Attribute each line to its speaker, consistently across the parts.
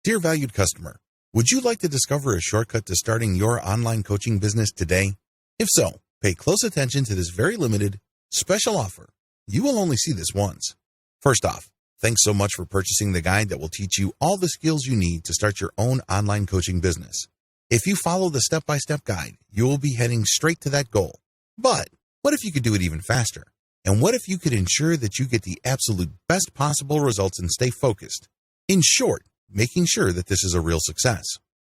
Speaker 1: Dear valued customer, would you like to discover a shortcut to starting your online coaching business today? If so, pay close attention to this very limited, special offer. You will only see this once. First off, thanks so much for purchasing the guide that will teach you all the skills you need to start your own online coaching business. If you follow the step-by-step guide, you will be heading straight to that goal. But what if you could do it even faster? And what if you could ensure that you get the absolute best possible results and stay focused? In short, making sure that this is a real success.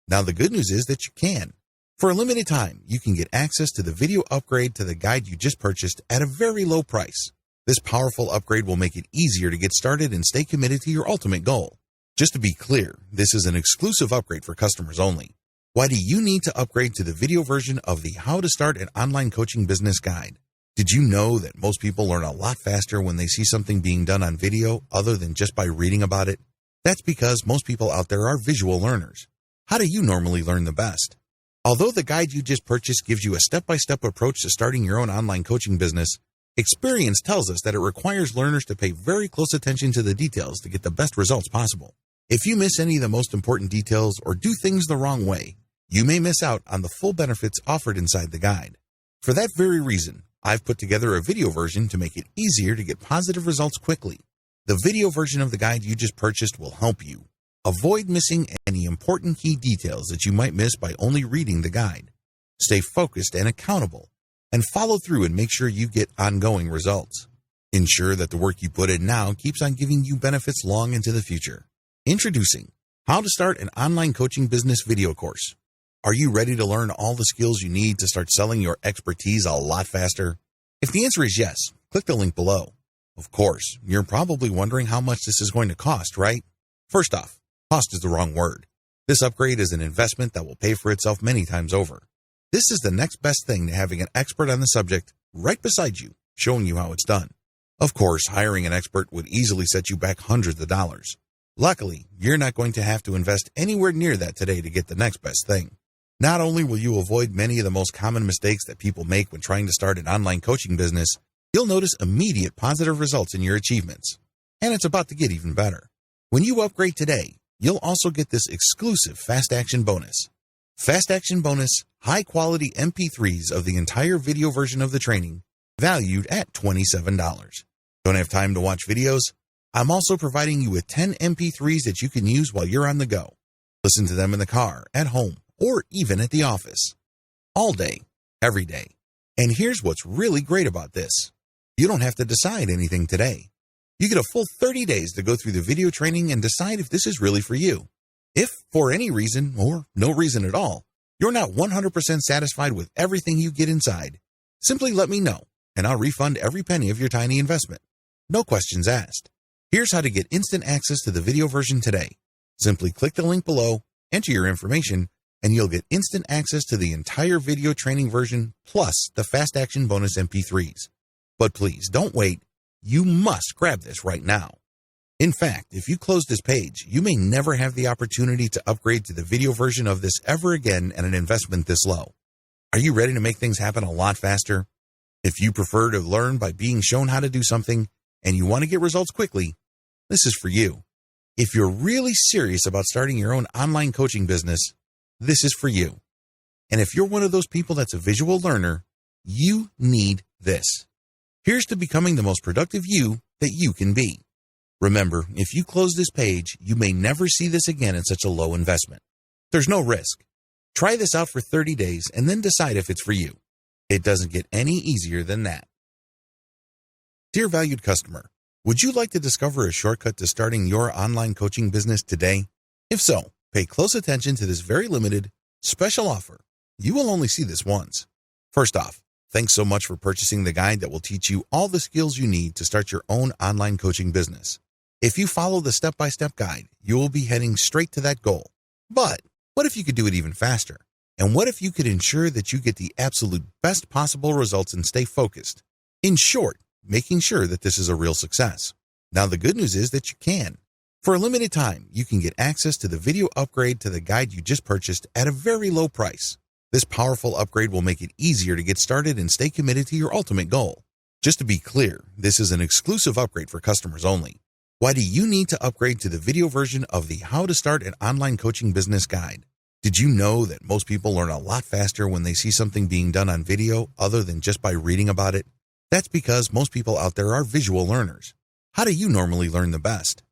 Speaker 1: Now, the good news is that you can. For a limited time, you can get access to the video upgrade to the guide you just purchased at a very low price. This powerful upgrade will make it easier to get started and stay committed to your ultimate goal. Just to be clear, this is an exclusive upgrade for customers only. Why do you need to upgrade to the video version of the How to Start an Online Coaching Business Guide? Did you know that most people learn a lot faster when they see something being done on video other than just by reading about it? That's because most people out there are visual learners. How do you normally learn the best? Although the guide you just purchased gives you a step-by-step approach to starting your own online coaching business, experience tells us that it requires learners to pay very close attention to the details to get the best results possible. If you miss any of the most important details or do things the wrong way, you may miss out on the full benefits offered inside the guide. For that very reason, I've put together a video version to make it easier to get positive results quickly. The video version of the guide you just purchased will help you avoid missing any important key details that you might miss by only reading the guide. Stay focused and accountable, and follow through and make sure you get ongoing results. Ensure that the work you put in now keeps on giving you benefits long into the future. Introducing How to Start an Online Coaching Business video course. Are you ready to learn all the skills you need to start selling your expertise a lot faster? If the answer is yes, click the link below. Of course, you're probably wondering how much this is going to cost, right? First off, cost is the wrong word. This upgrade is an investment that will pay for itself many times over. This is the next best thing to having an expert on the subject right beside you, showing you how it's done. Of course, hiring an expert would easily set you back hundreds of dollars. Luckily, you're not going to have to invest anywhere near that today to get the next best thing. Not only will you avoid many of the most common mistakes that people make when trying to start an online coaching business, you'll notice immediate positive results in your achievements. And it's about to get even better. When you upgrade today, you'll also get this exclusive Fast Action bonus. Fast Action bonus, high-quality MP3s of the entire video version of the training, valued at $27. Don't have time to watch videos? I'm also providing you with 10 MP3s that you can use while you're on the go. Listen to them in the car, at home, or even at the office. All day, every day. And here's what's really great about this. You don't have to decide anything today. You get a full 30 days to go through the video training and decide if this is really for you. If, for any reason, or no reason at all, you're not 100% satisfied with everything you get inside, simply let me know, and I'll refund every penny of your tiny investment. No questions asked. Here's how to get instant access to the video version today. Simply click the link below, enter your information, and you'll get instant access to the entire video training version plus the Fast Action bonus MP3s. But please, don't wait. You must grab this right now. In fact, if you close this page, you may never have the opportunity to upgrade to the video version of this ever again at an investment this low. Are you ready to make things happen a lot faster? If you prefer to learn by being shown how to do something and you want to get results quickly, this is for you. If you're really serious about starting your own online coaching business, this is for you. And if you're one of those people that's a visual learner, you need this. Here's to becoming the most productive you that you can be. Remember, if you close this page, you may never see this again at such a low investment. There's no risk. Try this out for 30 days and then decide if it's for you. It doesn't get any easier than that. Dear valued customer, would you like to discover a shortcut to starting your online coaching business today? If so, pay close attention to this very limited, special offer. You will only see this once. First off, thanks so much for purchasing the guide that will teach you all the skills you need to start your own online coaching business. If you follow the step-by-step guide, you will be heading straight to that goal. But what if you could do it even faster? And what if you could ensure that you get the absolute best possible results and stay focused? In short, making sure that this is a real success. Now, the good news is that you can. For a limited time, you can get access to the video upgrade to the guide you just purchased at a very low price. This powerful upgrade will make it easier to get started and stay committed to your ultimate goal. Just to be clear, this is an exclusive upgrade for customers only. Why do you need to upgrade to the video version of the How to Start an Online Coaching Business Guide? Did you know that most people learn a lot faster when they see something being done on video other than just by reading about it? That's because most people out there are visual learners. How do you normally learn the best?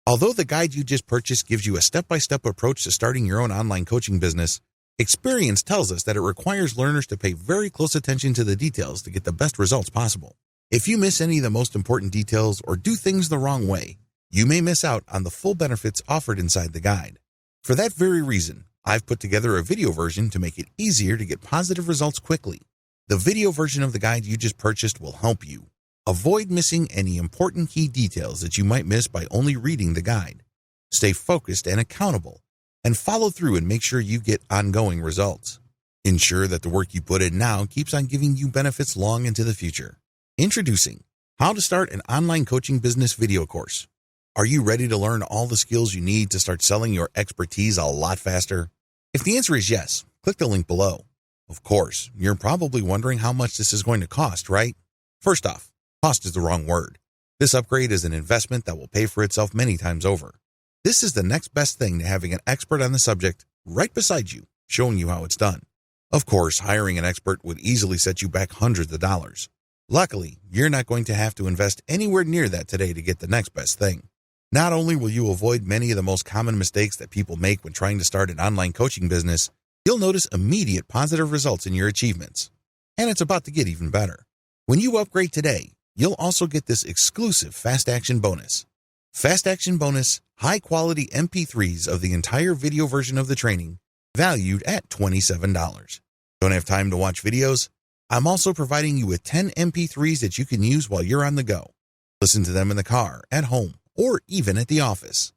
Speaker 1: Although the guide you just purchased gives you a step-by-step approach to starting your own online coaching business, experience tells us that it requires learners to pay very close attention to the details to get the best results possible. If you miss any of the most important details or do things the wrong way, you may miss out on the full benefits offered inside the guide. For that very reason, I've put together a video version to make it easier to get positive results quickly. The video version of the guide you just purchased will help you avoid missing any important key details that you might miss by only reading the guide. Stay focused and accountable, and follow through and make sure you get ongoing results. Ensure that the work you put in now keeps on giving you benefits long into the future. Introducing How to Start an Online Coaching Business video course. Are you ready to learn all the skills you need to start selling your expertise a lot faster? If the answer is yes, click the link below. Of course, you're probably wondering how much this is going to cost, right? First off, cost is the wrong word. This upgrade is an investment that will pay for itself many times over. This is the next best thing to having an expert on the subject right beside you, showing you how it's done. Of course, hiring an expert would easily set you back hundreds of dollars. Luckily, you're not going to have to invest anywhere near that today to get the next best thing. Not only will you avoid many of the most common mistakes that people make when trying to start an online coaching business, you'll notice immediate positive results in your achievements. And it's about to get even better. When you upgrade today, you'll also get this exclusive Fast Action bonus. Fast Action bonus, high-quality MP3s of the entire video version of the training, valued at $27. Don't have time to watch videos? I'm also providing you with 10 MP3s that you can use while you're on the go. Listen to them in the car, at home, or even at the office.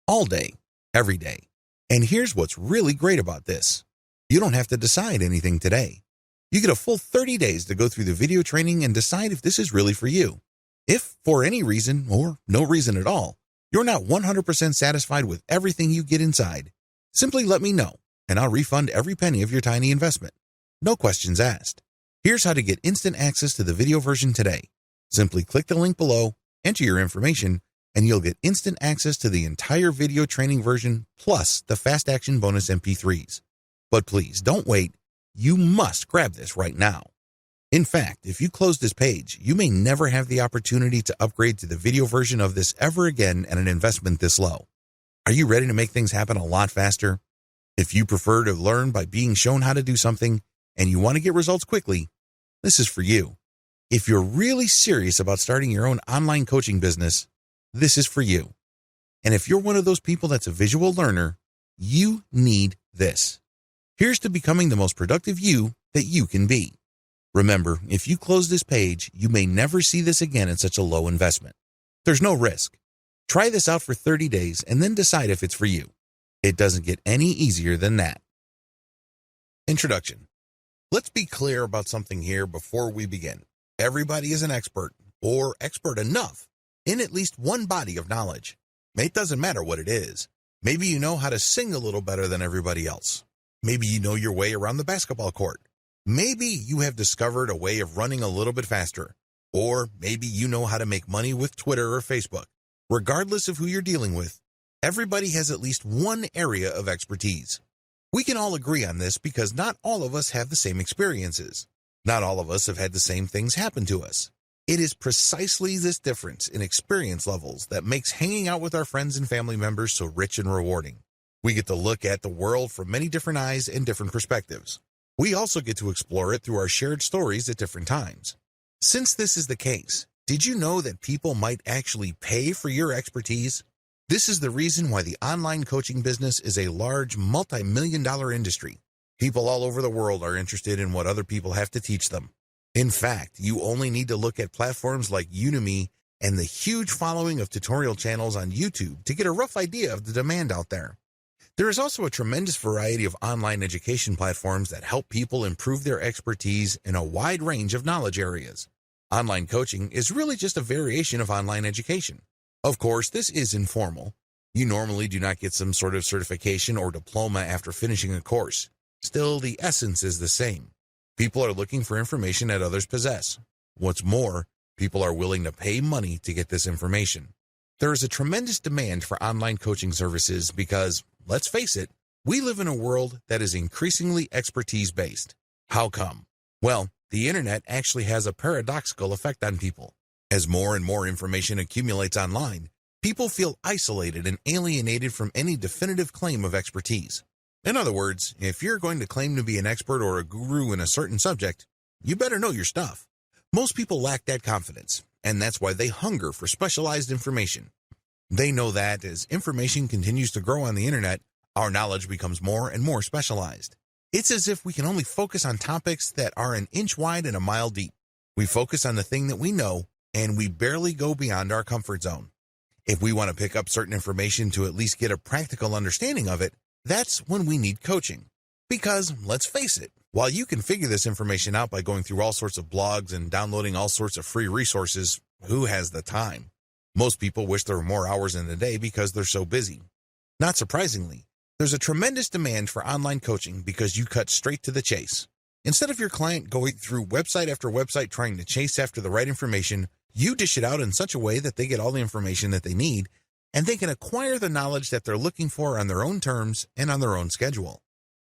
Speaker 1: All day, every day. And here's what's really great about this. You don't have to decide anything today. You get a full 30 days to go through the video training and decide if this is really for you. If, for any reason, or no reason at all, you're not 100% satisfied with everything you get inside, simply let me know, and I'll refund every penny of your tiny investment. No questions asked. Here's how to get instant access to the video version today. Simply click the link below, enter your information, and you'll get instant access to the entire video training version plus the Fast Action bonus MP3s. But please don't wait. You must grab this right now. In fact, if you close this page, you may never have the opportunity to upgrade to the video version of this ever again at an investment this low. Are you ready to make things happen a lot faster? If you prefer to learn by being shown how to do something and you want to get results quickly, this is for you. If you're really serious about starting your own online coaching business, this is for you. And if you're one of those people that's a visual learner, you need this. Here's to becoming the most productive you that you can be. Remember, if you close this page, you may never see this again at such a low investment. There's no risk. Try this out for 30 days and then decide if it's for you. It doesn't get any easier than that. Introduction. Let's be clear about something here before we begin. Everybody is an expert, or expert enough, in at least one body of knowledge. It doesn't matter what it is. Maybe you know how to sing a little better than everybody else. Maybe you know your way around the basketball court. Maybe you have discovered a way of running a little bit faster. Or maybe you know how to make money with Twitter or Facebook. Regardless of who you're dealing with, everybody has at least one area of expertise. We can all agree on this because not all of us have the same experiences. Not all of us have had the same things happen to us. It is precisely this difference in experience levels that makes hanging out with our friends and family members so rich and rewarding. We get to look at the world from many different eyes and different perspectives. We also get to explore it through our shared stories at different times. Since this is the case, did you know that people might actually pay for your expertise? This is the reason why the online coaching business is a large multi-million-dollar industry. People all over the world are interested in what other people have to teach them. In fact, you only need to look at platforms like Udemy and the huge following of tutorial channels on YouTube to get a rough idea of the demand out there. There is also a tremendous variety of online education platforms that help people improve their expertise in a wide range of knowledge areas. Online coaching is really just a variation of online education. Of course, this is informal. You normally do not get some sort of certification or diploma after finishing a course. Still, the essence is the same. People are looking for information that others possess. What's more, people are willing to pay money to get this information. There is a tremendous demand for online coaching services because, let's face it, we live in a world that is increasingly expertise-based. How come? Well, the internet actually has a paradoxical effect on people. As more and more information accumulates online, people feel isolated and alienated from any definitive claim of expertise. In other words, if you're going to claim to be an expert or a guru in a certain subject, you better know your stuff. Most people lack that confidence, and that's why they hunger for specialized information. They know that as information continues to grow on the internet, our knowledge becomes more and more specialized. It's as if we can only focus on topics that are an inch wide and a mile deep. We focus on the thing that we know, and we barely go beyond our comfort zone. If we want to pick up certain information to at least get a practical understanding of it, that's when we need coaching. Because, let's face it, while you can figure this information out by going through all sorts of blogs and downloading all sorts of free resources, who has the time? Most people wish there were more hours in the day because they're so busy. Not surprisingly, there's a tremendous demand for online coaching because you cut straight to the chase. Instead of your client going through website after website trying to chase after the right information, you dish it out in such a way that they get all the information that they need, and they can acquire the knowledge that they're looking for on their own terms and on their own schedule.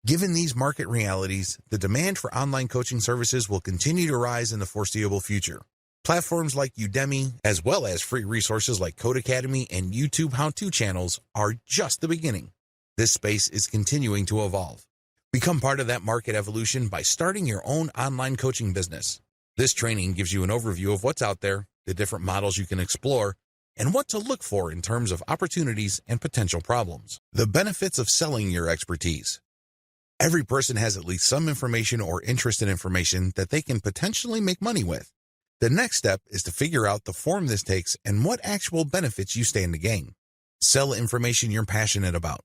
Speaker 1: Given these market realities, the demand for online coaching services will continue to rise in the foreseeable future. Platforms like Udemy, as well as free resources like Code Academy and YouTube how-to channels, are just the beginning. This space is continuing to evolve. Become part of that market evolution by starting your own online coaching business. This training gives you an overview of what's out there, the different models you can explore, and what to look for in terms of opportunities and potential problems. The benefits of selling your expertise. Every person has at least some information or interest in information that they can potentially make money with. The next step is to figure out the form this takes and what actual benefits you stand to gain. Sell information you're passionate about.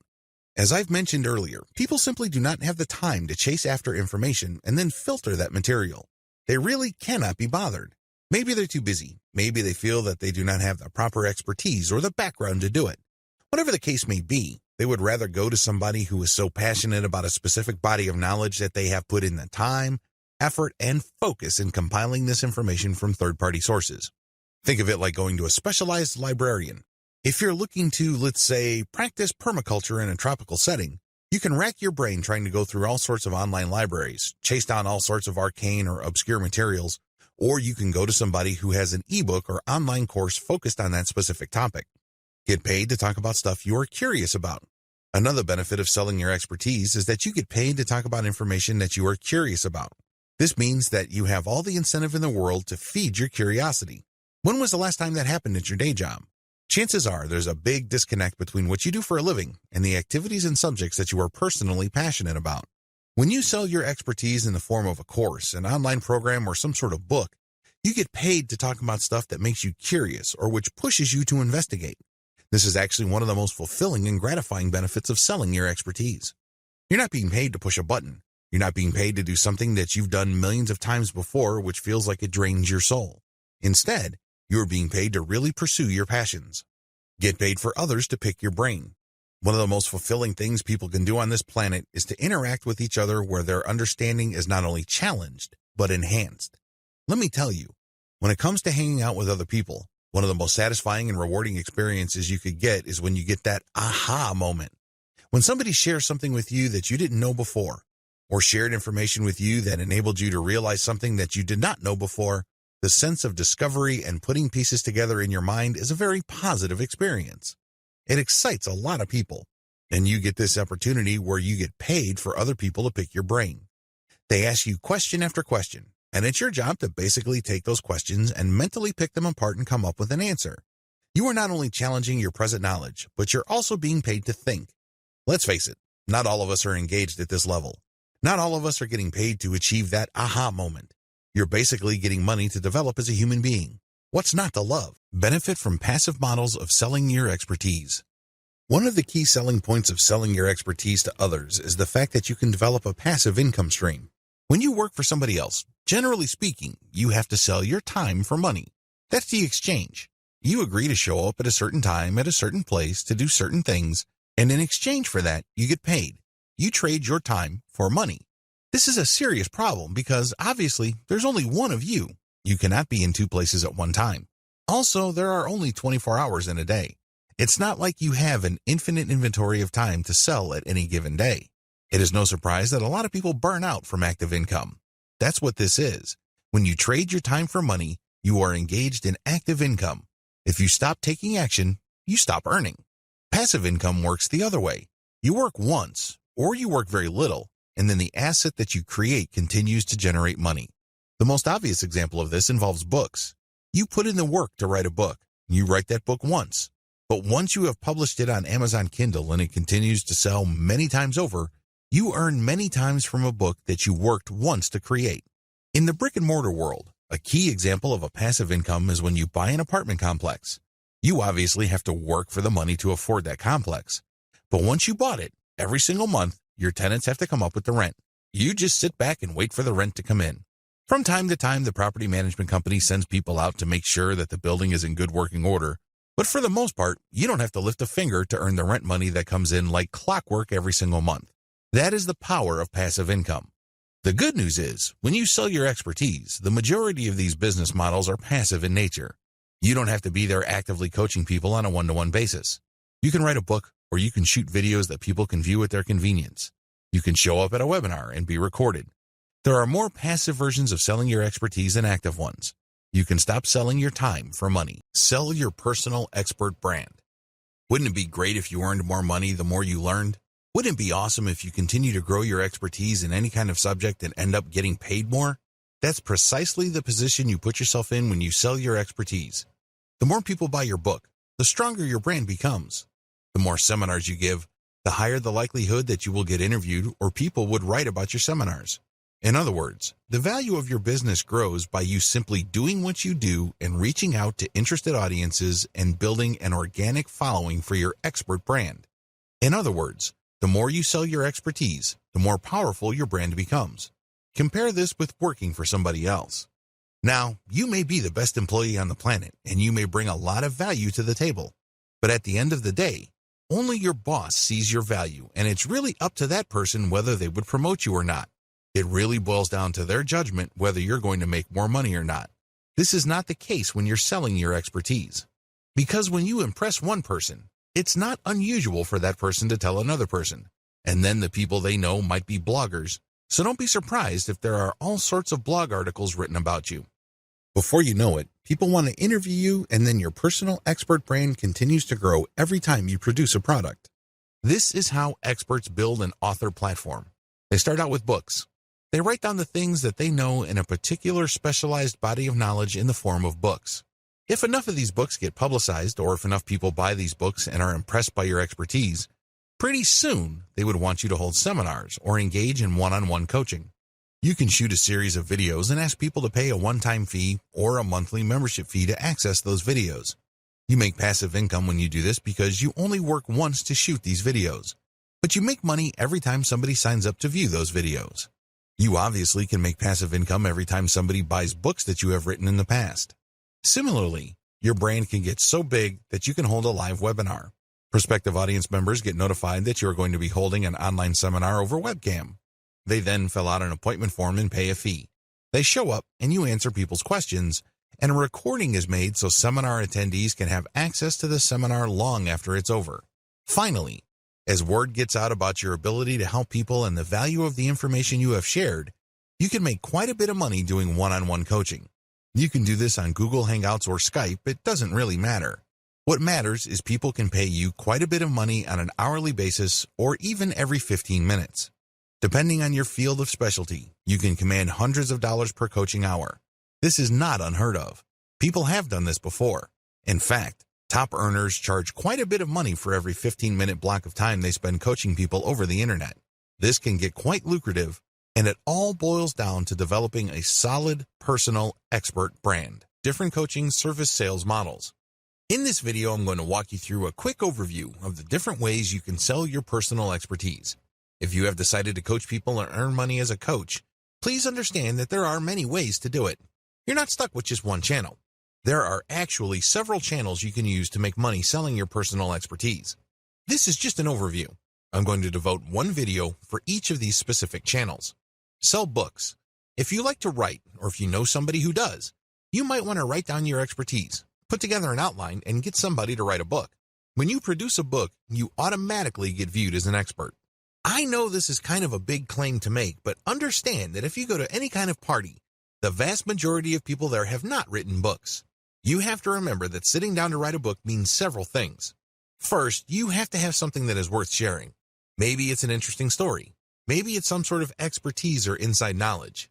Speaker 1: As I've mentioned earlier, people simply do not have the time to chase after information and then filter that material. They really cannot be bothered. Maybe they're too busy. Maybe they feel that they do not have the proper expertise or the background to do it. Whatever the case may be, they would rather go to somebody who is so passionate about a specific body of knowledge that they have put in the time, effort, and focus in compiling this information from third-party sources. Think of it like going to a specialized librarian. If you're looking to, let's say, practice permaculture in a tropical setting, you can rack your brain trying to go through all sorts of online libraries, chase down all sorts of arcane or obscure materials, or you can go to somebody who has an ebook or online course focused on that specific topic. Get paid to talk about stuff you're curious about. Another benefit of selling your expertise is that you get paid to talk about information that you are curious about. This means that you have all the incentive in the world to feed your curiosity. When was the last time that happened at your day job? Chances are there's a big disconnect between what you do for a living and the activities and subjects that you are personally passionate about. When you sell your expertise in the form of a course, an online program, or some sort of book, you get paid to talk about stuff that makes you curious or which pushes you to investigate. This is actually one of the most fulfilling and gratifying benefits of selling your expertise. You're not being paid to push a button. You're not being paid to do something that you've done millions of times before, which feels like it drains your soul. Instead, you're being paid to really pursue your passions. Get paid for others to pick your brain. One of the most fulfilling things people can do on this planet is to interact with each other where their understanding is not only challenged, but enhanced. Let me tell you, when it comes to hanging out with other people, one of the most satisfying and rewarding experiences you could get is when you get that aha moment. When somebody shares something with you that you didn't know before, or shared information with you that enabled you to realize something that you did not know before, the sense of discovery and putting pieces together in your mind is a very positive experience. It excites a lot of people, and you get this opportunity where you get paid for other people to pick your brain. They ask you question after question, and it's your job to basically take those questions and mentally pick them apart and come up with an answer. You are not only challenging your present knowledge, but you're also being paid to think. Let's face it, not all of us are engaged at this level. Not all of us are getting paid to achieve that aha moment. You're basically getting money to develop as a human being. What's not to love? Benefit from passive models of selling your expertise. One of the key selling points of selling your expertise to others is the fact that you can develop a passive income stream. When you work for somebody else, generally speaking, you have to sell your time for money. That's the exchange. You agree to show up at a certain time at a certain place to do certain things, and in exchange for that, you get paid. You trade your time for money. This is a serious problem because, obviously, there's only one of you. You cannot be in two places at one time. Also, there are only 24 hours in a day. It's not like you have an infinite inventory of time to sell at any given day. It is no surprise that a lot of people burn out from active income. That's what this is. When you trade your time for money, you are engaged in active income. If you stop taking action, you stop earning. Passive income works the other way. You work once, or you work very little, and then the asset that you create continues to generate money. The most obvious example of this involves books. You put in the work to write a book. You write that book once. But once you have published it on Amazon Kindle and it continues to sell many times over, you earn many times from a book that you worked once to create. In the brick-and-mortar world, a key example of a passive income is when you buy an apartment complex. You obviously have to work for the money to afford that complex. But once you bought it, every single month, your tenants have to come up with the rent. You just sit back and wait for the rent to come in. From time to time, the property management company sends people out to make sure that the building is in good working order. But for the most part, you don't have to lift a finger to earn the rent money that comes in like clockwork every single month. That is the power of passive income. The good news is, when you sell your expertise, the majority of these business models are passive in nature. You don't have to be there actively coaching people on a one-to-one basis. You can write a book, or you can shoot videos that people can view at their convenience. You can show up at a webinar and be recorded. There are more passive versions of selling your expertise than active ones. You can stop selling your time for money. Sell your personal expert brand. Wouldn't it be great if you earned more money the more you learned? Wouldn't it be awesome if you continue to grow your expertise in any kind of subject and end up getting paid more? That's precisely the position you put yourself in when you sell your expertise. The more people buy your book, the stronger your brand becomes. The more seminars you give, the higher the likelihood that you will get interviewed or people would write about your seminars. In other words, the value of your business grows by you simply doing what you do and reaching out to interested audiences and building an organic following for your expert brand. In other words, the more you sell your expertise, the more powerful your brand becomes. Compare this with working for somebody else. Now, you may be the best employee on the planet, and you may bring a lot of value to the table. But at the end of the day, only your boss sees your value, and it's really up to that person whether they would promote you or not. It really boils down to their judgment whether you're going to make more money or not. This is not the case when you're selling your expertise. Because when you impress one person, it's not unusual for that person to tell another person. And then the people they know might be bloggers, so don't be surprised if there are all sorts of blog articles written about you. Before you know it, people want to interview you, and then your personal expert brand continues to grow every time you produce a product. This is how experts build an author platform. They start out with books. They write down the things that they know in a particular specialized body of knowledge in the form of books. If enough of these books get publicized, or if enough people buy these books and are impressed by your expertise, pretty soon they would want you to hold seminars or engage in one-on-one coaching. You can shoot a series of videos and ask people to pay a one-time fee or a monthly membership fee to access those videos. You make passive income when you do this because you only work once to shoot these videos, but you make money every time somebody signs up to view those videos. You obviously can make passive income every time somebody buys books that you have written in the past. Similarly, your brand can get so big that you can hold a live webinar. Prospective audience members get notified that you are going to be holding an online seminar over webcam. They then fill out an appointment form and pay a fee. They show up and you answer people's questions, and a recording is made so seminar attendees can have access to the seminar long after it's over. Finally, as word gets out about your ability to help people and the value of the information you have shared, you can make quite a bit of money doing one-on-one coaching. You can do this on Google Hangouts or Skype, it doesn't really matter. What matters is people can pay you quite a bit of money on an hourly basis or even every 15 minutes. Depending on your field of specialty, you can command hundreds of dollars per coaching hour. This is not unheard of. People have done this before. In fact, top earners charge quite a bit of money for every 15-minute block of time they spend coaching people over the internet. This can get quite lucrative, and it all boils down to developing a solid, personal, expert brand. Different coaching service sales models. In this video, I'm going to walk you through a quick overview of the different ways you can sell your personal expertise. If you have decided to coach people and earn money as a coach, please understand that there are many ways to do it. You're not stuck with just one channel. There are actually several channels you can use to make money selling your personal expertise. This is just an overview. I'm going to devote one video for each of these specific channels. Sell books. If you like to write, or if you know somebody who does, you might want to write down your expertise. Put together an outline and get somebody to write a book. When you produce a book, you automatically get viewed as an expert. I know this is kind of a big claim to make, but understand that if you go to any kind of party, the vast majority of people there have not written books. You have to remember that sitting down to write a book means several things. First, you have to have something that is worth sharing. Maybe it's an interesting story. Maybe it's some sort of expertise or inside knowledge.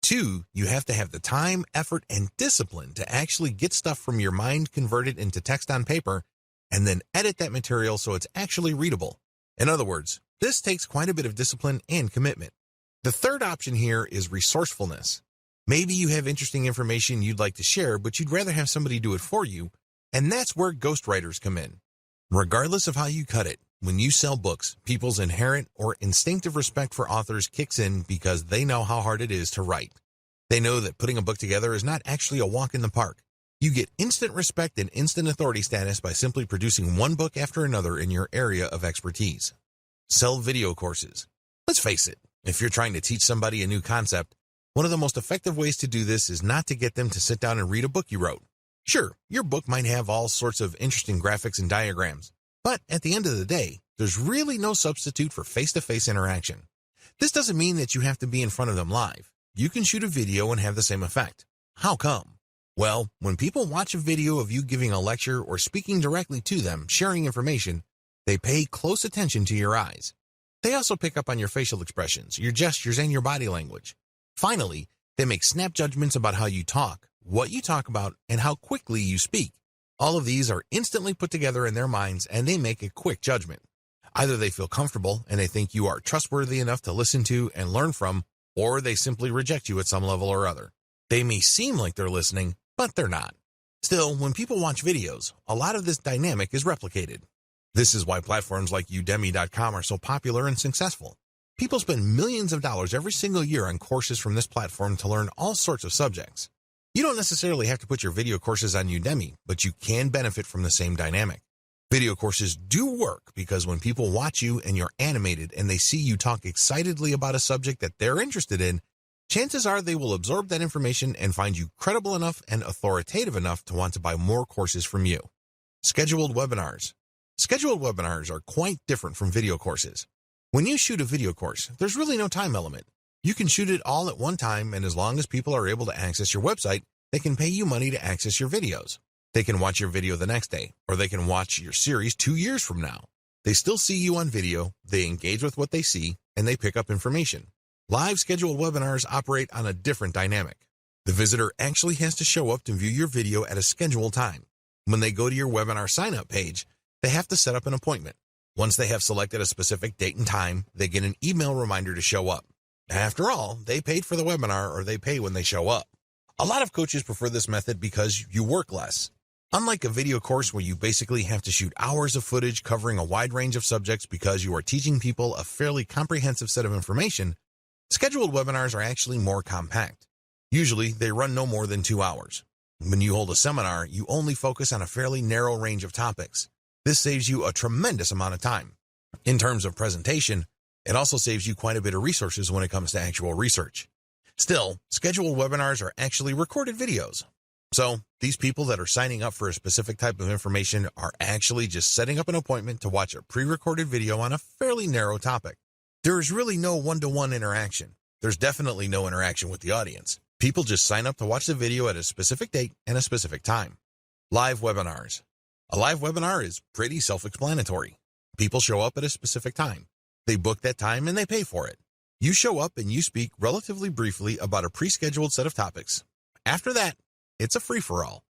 Speaker 1: 2, you have to have the time, effort, and discipline to actually get stuff from your mind converted into text on paper and then edit that material so it's actually readable. In other words, this takes quite a bit of discipline and commitment. The third option here is resourcefulness. Maybe you have interesting information you'd like to share, but you'd rather have somebody do it for you, and that's where ghostwriters come in. Regardless of how you cut it, when you sell books, people's inherent or instinctive respect for authors kicks in because they know how hard it is to write. They know that putting a book together is not actually a walk in the park. You get instant respect and instant authority status by simply producing one book after another in your area of expertise. Sell video courses. Let's face it, if you're trying to teach somebody a new concept, one of the most effective ways to do this is not to get them to sit down and read a book you wrote. Sure, your book might have all sorts of interesting graphics and diagrams, but at the end of the day, there's really no substitute for face-to-face interaction. This doesn't mean that you have to be in front of them live. You can shoot a video and have the same effect. How come? Well, when people watch a video of you giving a lecture or speaking directly to them, sharing information, they pay close attention to your eyes. They also pick up on your facial expressions, your gestures, and your body language. Finally, they make snap judgments about how you talk, what you talk about, and how quickly you speak. All of these are instantly put together in their minds, and they make a quick judgment. Either they feel comfortable and they think you are trustworthy enough to listen to and learn from, or they simply reject you at some level or other. They may seem like they're listening, but they're not. Still, when people watch videos, a lot of this dynamic is replicated. This is why platforms like Udemy.com are so popular and successful. People spend millions of dollars every single year on courses from this platform to learn all sorts of subjects. You don't necessarily have to put your video courses on Udemy, but you can benefit from the same dynamic. Video courses do work because when people watch you and you're animated and they see you talk excitedly about a subject that they're interested in, chances are they will absorb that information and find you credible enough and authoritative enough to want to buy more courses from you. Scheduled webinars. Scheduled webinars are quite different from video courses. When you shoot a video course, there's really no time element. You can shoot it all at one time, and as long as people are able to access your website, they can pay you money to access your videos. They can watch your video the next day, or they can watch your series 2 years from now. They still see you on video, they engage with what they see, and they pick up information. Live scheduled webinars operate on a different dynamic. The visitor actually has to show up to view your video at a scheduled time. When they go to your webinar sign-up page, they have to set up an appointment. Once they have selected a specific date and time, they get an email reminder to show up. After all, they paid for the webinar, or they pay when they show up. A lot of coaches prefer this method because you work less. Unlike a video course where you basically have to shoot hours of footage covering a wide range of subjects because you are teaching people a fairly comprehensive set of information, scheduled webinars are actually more compact. Usually, they run no more than 2 hours. When you hold a seminar, you only focus on a fairly narrow range of topics. This saves you a tremendous amount of time. In terms of presentation, it also saves you quite a bit of resources when it comes to actual research. Still, scheduled webinars are actually recorded videos. So, these people that are signing up for a specific type of information are actually just setting up an appointment to watch a pre-recorded video on a fairly narrow topic. There is really no one-to-one interaction. There's definitely no interaction with the audience. People just sign up to watch the video at a specific date and a specific time. Live webinars. A live webinar is pretty self-explanatory. People show up at a specific time. They book that time and they pay for it. You show up and you speak relatively briefly about a pre-scheduled set of topics. After that, it's a free-for-all.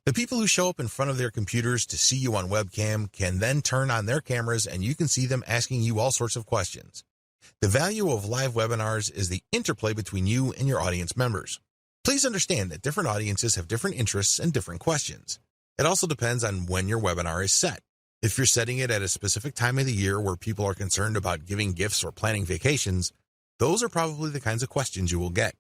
Speaker 1: The people who show up in front of their computers to see you on webcam can then turn on their cameras and you can see them asking you all sorts of questions. The value of live webinars is the interplay between you and your audience members. Please understand that different audiences have different interests and different questions. It also depends on when your webinar is set. If you're setting it at a specific time of the year where people are concerned about giving gifts or planning vacations, those are probably the kinds of questions you will get.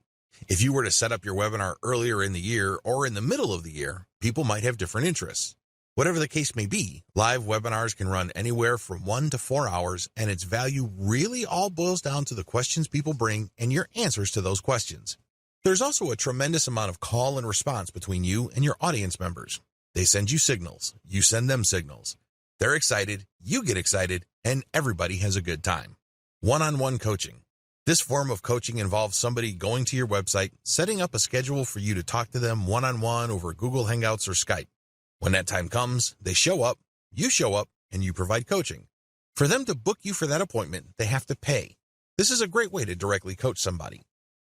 Speaker 1: If you were to set up your webinar earlier in the year or in the middle of the year, people might have different interests. Whatever the case may be, live webinars can run anywhere from 1 to 4 hours, and its value really all boils down to the questions people bring and your answers to those questions. There's also a tremendous amount of call and response between you and your audience members. They send you signals, you send them signals. They're excited, you get excited, and everybody has a good time. One-on-one coaching. This form of coaching involves somebody going to your website, setting up a schedule for you to talk to them one-on-one over Google Hangouts or Skype. When that time comes, they show up, and you provide coaching. For them to book you for that appointment, they have to pay. This is a great way to directly coach somebody.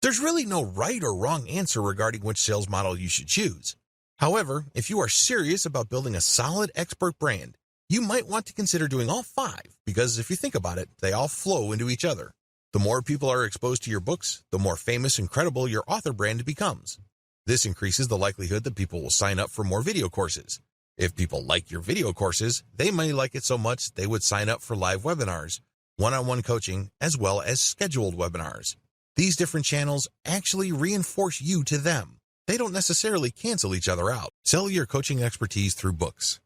Speaker 1: There's really no right or wrong answer regarding which sales model you should choose. However, if you are serious about building a solid expert brand, you might want to consider doing all 5 because if you think about it, they all flow into each other. The more people are exposed to your books, the more famous and credible your author brand becomes. This increases the likelihood that people will sign up for more video courses. If people like your video courses, they may like it so much they would sign up for live webinars, one-on-one coaching, as well as scheduled webinars. These different channels actually reinforce you to them. They don't necessarily cancel each other out. Sell your coaching expertise through books.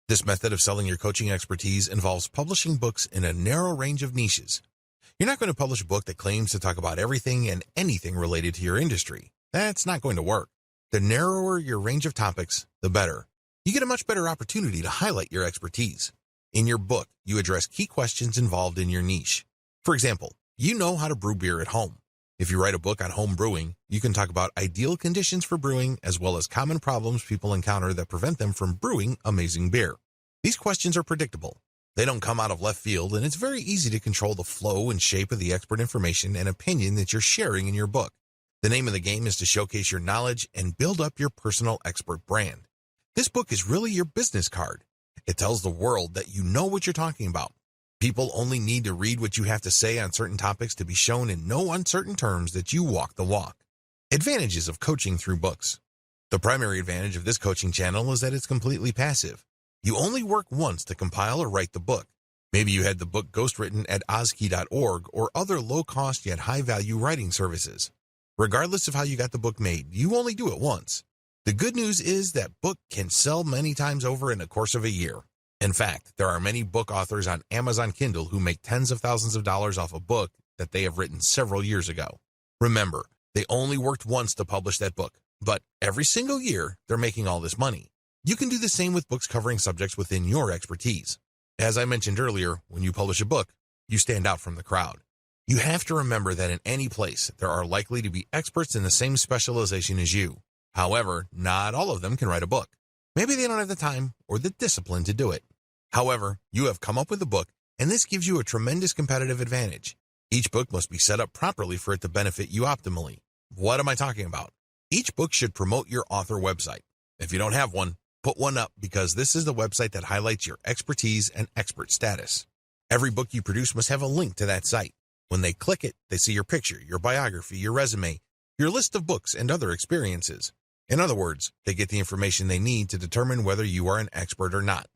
Speaker 1: This method of selling your coaching expertise involves publishing books in a narrow range of niches. You're not going to publish a book that claims to talk about everything and anything related to your industry. That's not going to work. The narrower your range of topics, the better. You get a much better opportunity to highlight your expertise. In your book, you address key questions involved in your niche. For example, you know how to brew beer at home. If you write a book on home brewing, you can talk about ideal conditions for brewing as well as common problems people encounter that prevent them from brewing amazing beer. These questions are predictable. They don't come out of left field, and it's very easy to control the flow and shape of the expert information and opinion that you're sharing in your book. The name of the game is to showcase your knowledge and build up your personal expert brand. This book is really your business card. It tells the world that you know what you're talking about. People only need to read what you have to say on certain topics to be shown in no uncertain terms that you walk the walk. Advantages of coaching through books. The primary advantage of this coaching channel is that it's completely passive. You only work once to compile or write the book. Maybe you had the book ghostwritten at ozkey.org or other low-cost yet high-value writing services. Regardless of how you got the book made, you only do it once. The good news is that book can sell many times over in the course of a year. In fact, there are many book authors on Amazon Kindle who make tens of thousands of dollars off a book that they have written several years ago. Remember, they only worked once to publish that book, but every single year they're making all this money. You can do the same with books covering subjects within your expertise. As I mentioned earlier, when you publish a book, you stand out from the crowd. You have to remember that in any place, there are likely to be experts in the same specialization as you. However, not all of them can write a book. Maybe they don't have the time or the discipline to do it. However, you have come up with a book, and this gives you a tremendous competitive advantage. Each book must be set up properly for it to benefit you optimally. What am I talking about? Each book should promote your author website. If you don't have one, put one up because this is the website that highlights your expertise and expert status. Every book you produce must have a link to that site. When they click it, they see your picture, your biography, your resume, your list of books, and other experiences. In other words, they get the information they need to determine whether you are an expert or not.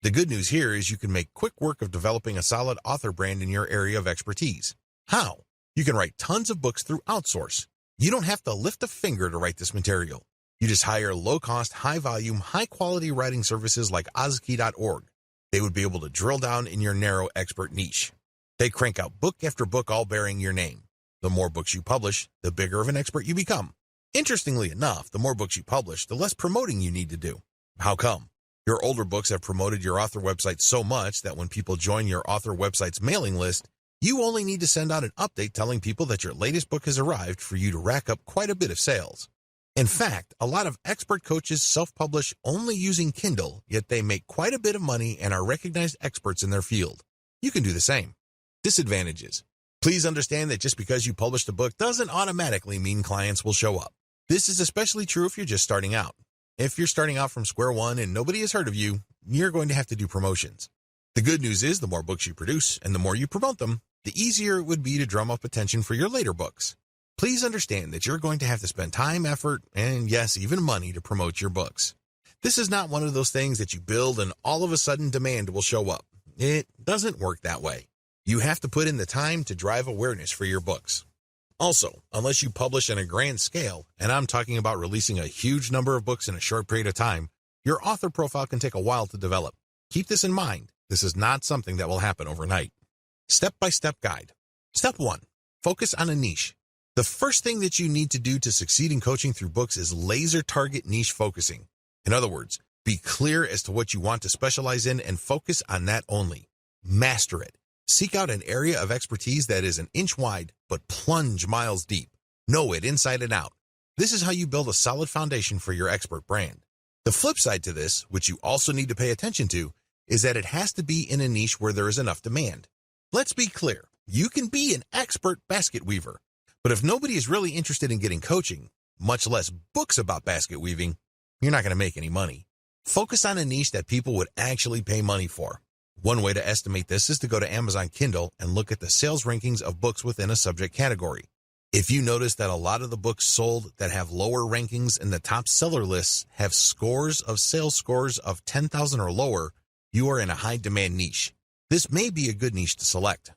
Speaker 1: The good news here is you can make quick work of developing a solid author brand in your area of expertise. How? You can write tons of books through outsource. You don't have to lift a finger to write this material. You just hire low-cost, high-volume, high-quality writing services like ozkey.org. They would be able to drill down in your narrow expert niche. They crank out book after book all bearing your name. The more books you publish, the bigger of an expert you become. Interestingly enough, the more books you publish, the less promoting you need to do. How come? Your older books have promoted your author website so much that when people join your author website's mailing list, you only need to send out an update telling people that your latest book has arrived for you to rack up quite a bit of sales. In fact, a lot of expert coaches self-publish only using Kindle, yet they make quite a bit of money and are recognized experts in their field. You can do the same. Disadvantages. Please understand that just because you published a book doesn't automatically mean clients will show up. This is especially true if you're just starting out. If you're starting out from square one and nobody has heard of you, you're going to have to do promotions. The good news is the more books you produce and the more you promote them, the easier it would be to drum up attention for your later books. Please understand that you're going to have to spend time, effort, and yes, even money to promote your books. This is not one of those things that you build and all of a sudden demand will show up. It doesn't work that way. You have to put in the time to drive awareness for your books. Also, unless you publish on a grand scale, and I'm talking about releasing a huge number of books in a short period of time, your author profile can take a while to develop. Keep this in mind. This is not something that will happen overnight. Step-by-step guide. Step 1. Focus on a niche. The first thing that you need to do to succeed in coaching through books is laser target niche focusing. In other words, Be clear as to what you want to specialize in and focus on that only. Master it. Seek out an area of expertise that is an inch wide but plunge miles deep. Know it inside and out. This is how you build a solid foundation for your expert brand. The flip side to this, which you also need to pay attention to, is that it has to be in a niche where there is enough demand. Let's be clear. You can be an expert basket weaver, but if nobody is really interested in getting coaching, much less books about basket weaving, you're not going to make any money. Focus on a niche that people would actually pay money for. One way to estimate this is to go to Amazon Kindle and look at the sales rankings of books within a subject category. If you notice that a lot of the books sold that have lower rankings in the top seller lists have sales scores of 10,000 or lower, you are in a high demand niche. This may be a good niche to select.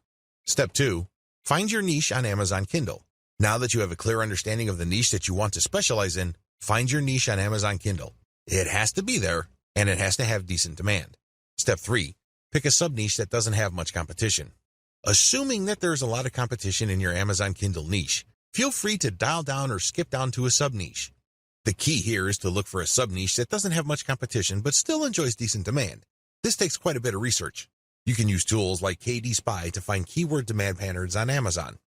Speaker 1: Step 2. Find your niche on Amazon Kindle. Now that you have a clear understanding of the niche that you want to specialize in, find your niche on Amazon Kindle. It has to be there, and it has to have decent demand. Step 3. Pick a sub-niche that doesn't have much competition. Assuming that there's a lot of competition in your Amazon Kindle niche, feel free to dial down or skip down to a sub-niche. The key here is to look for a sub-niche that doesn't have much competition but still enjoys decent demand. This takes quite a bit of research. You can use tools like KD Spy to find keyword demand patterns on Amazon.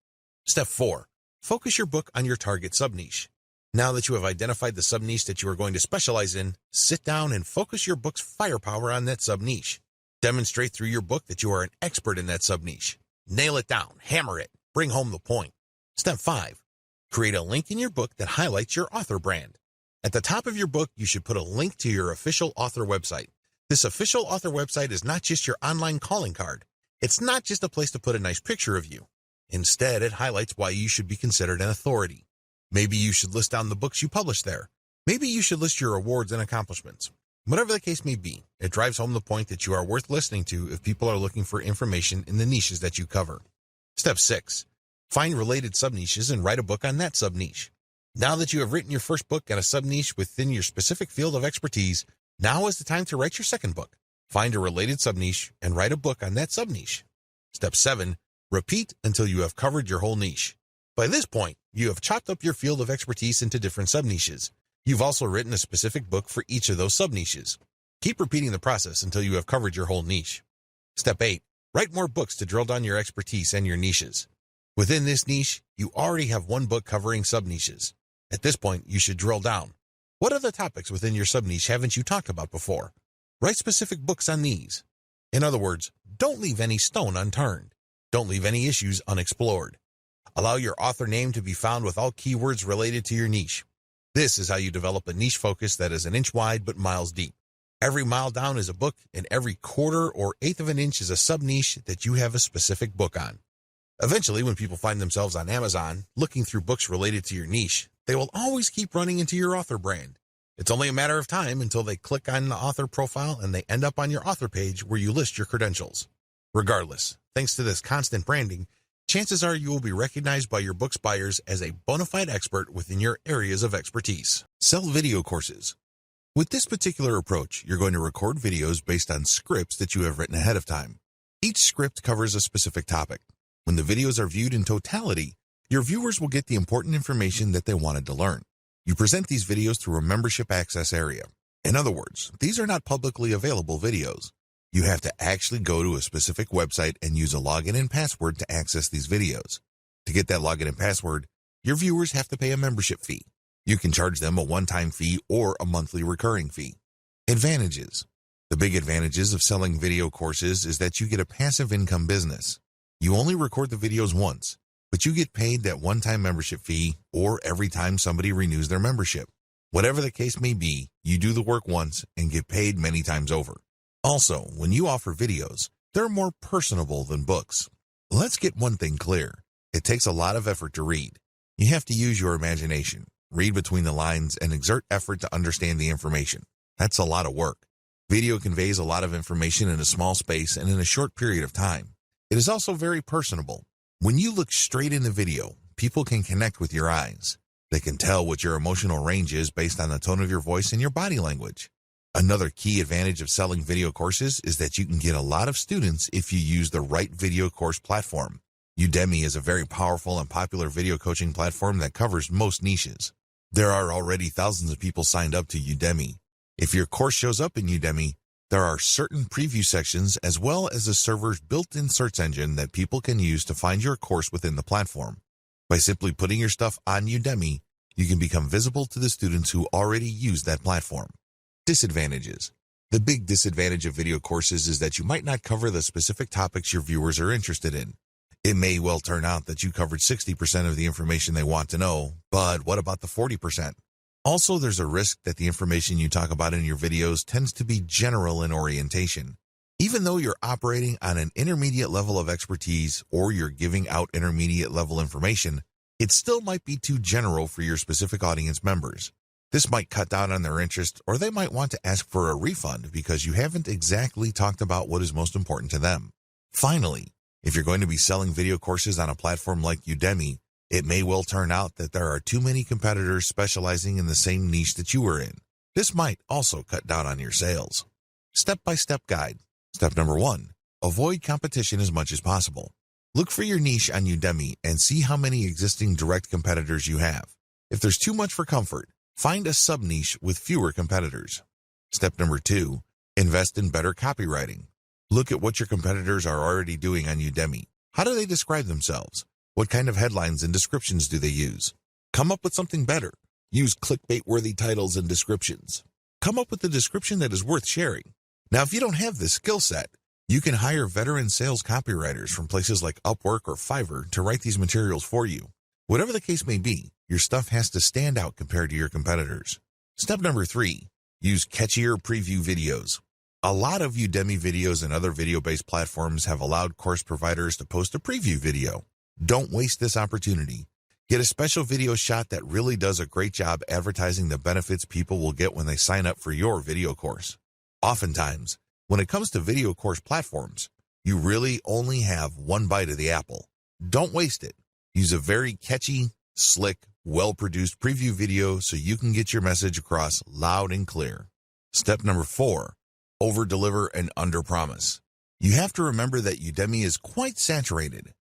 Speaker 1: Step 4. Focus your book on your target sub-niche. Now that you have identified the sub-niche that you are going to specialize in, sit down and focus your book's firepower on that sub-niche. Demonstrate through your book that you are an expert in that sub-niche. Nail it down, hammer it, bring home the point. Step 5. Create a link in your book that highlights your author brand. At the top of your book, you should put a link to your official author website. This official author website is not just your online calling card. It's not just a place to put a nice picture of you. Instead, it highlights why you should be considered an authority. Maybe you should list down the books you publish there. Maybe you should list your awards and accomplishments. Whatever the case may be, it drives home the point that you are worth listening to if people are looking for information in the niches that you cover. Step 6. Find related sub-niches and write a book on that sub-niche. Now that you have written your first book on a sub-niche within your specific field of expertise, now is the time to write your second book. Find a related sub-niche and write a book on that sub-niche. Step 7. Repeat until you have covered your whole niche. By this point, you have chopped up your field of expertise into different sub-niches. You've also written a specific book for each of those sub-niches. Keep repeating the process until you have covered your whole niche. Step 8. Write more books to drill down your expertise and your niches. Within this niche, you already have one book covering sub-niches. At this point, you should drill down. What other topics within your sub-niche haven't you talked about before? Write specific books on these. In other words, don't leave any stone unturned. Don't leave any issues unexplored. Allow your author name to be found with all keywords related to your niche. This is how you develop a niche focus that is an inch wide but miles deep. Every mile down is a book, and every quarter or eighth of an inch is a sub-niche that you have a specific book on. Eventually, when people find themselves on Amazon looking through books related to your niche, they will always keep running into your author brand. It's only a matter of time until they click on the author profile and they end up on your author page where you list your credentials. Regardless, thanks to this constant branding, chances are you will be recognized by your book's buyers as a bona fide expert within your areas of expertise. Sell video courses. With this particular approach, you're going to record videos based on scripts that you have written ahead of time. Each script covers a specific topic. When the videos are viewed in totality, your viewers will get the important information that they wanted to learn. You present these videos through a membership access area. In other words, these are not publicly available videos. You have to actually go to a specific website and use a login and password to access these videos. To get that login and password, your viewers have to pay a membership fee. You can charge them a one-time fee or a monthly recurring fee. Advantages. The big advantages of selling video courses is that you get a passive income business. You only record the videos once, but you get paid that one-time membership fee or every time somebody renews their membership. Whatever the case may be, you do the work once and get paid many times over. Also, when you offer videos, they're more personable than books. Let's get one thing clear. It takes a lot of effort to read. You have to use your imagination, read between the lines, and exert effort to understand the information. That's a lot of work. Video conveys a lot of information in a small space and in a short period of time. It is also very personable. When you look straight in the video, people can connect with your eyes. They can tell what your emotional range is based on the tone of your voice and your body language. Another key advantage of selling video courses is that you can get a lot of students if you use the right video course platform. Udemy is a very powerful and popular video coaching platform that covers most niches. There are already thousands of people signed up to Udemy. If your course shows up in Udemy, there are certain preview sections as well as the server's built-in search engine that people can use to find your course within the platform. By simply putting your stuff on Udemy, you can become visible to the students who already use that platform. Disadvantages. The big disadvantage of video courses is that you might not cover the specific topics your viewers are interested in. It may well turn out that you covered 60% of the information they want to know, but what about the 40%? Also, there's a risk that the information you talk about in your videos tends to be general in orientation. Even though you're operating on an intermediate level of expertise or you're giving out intermediate level information, it still might be too general for your specific audience members. This might cut down on their interest, or they might want to ask for a refund because you haven't exactly talked about what is most important to them. Finally, if you're going to be selling video courses on a platform like Udemy, it may well turn out that there are too many competitors specializing in the same niche that you are in. This might also cut down on your sales. Step-by-step guide. Step number 1. Avoid competition as much as possible. Look for your niche on Udemy and see how many existing direct competitors you have. If there's too much for comfort, find a sub-niche with fewer competitors. Step number 2. Invest in better copywriting. Look at what your competitors are already doing on Udemy. How do they describe themselves? What kind of headlines and descriptions do they use? Come up with something better. Use clickbait-worthy titles and descriptions. Come up with a description that is worth sharing. Now, if you don't have this skill set, you can hire veteran sales copywriters from places like Upwork or Fiverr to write these materials for you. Whatever the case may be, your stuff has to stand out compared to your competitors. Step number 3. Use catchier preview videos. A lot of Udemy videos and other video-based platforms have allowed course providers to post a preview video. Don't waste this opportunity. Get a special video shot that really does a great job advertising the benefits people will get when they sign up for your video course. Oftentimes, when it comes to video course platforms, you really only have one bite of the apple. Don't waste it. Use a very catchy, slick, well-produced preview video so you can get your message across loud and clear. Step number 4. Over-deliver and under-promise. You have to remember that Udemy is quite saturated.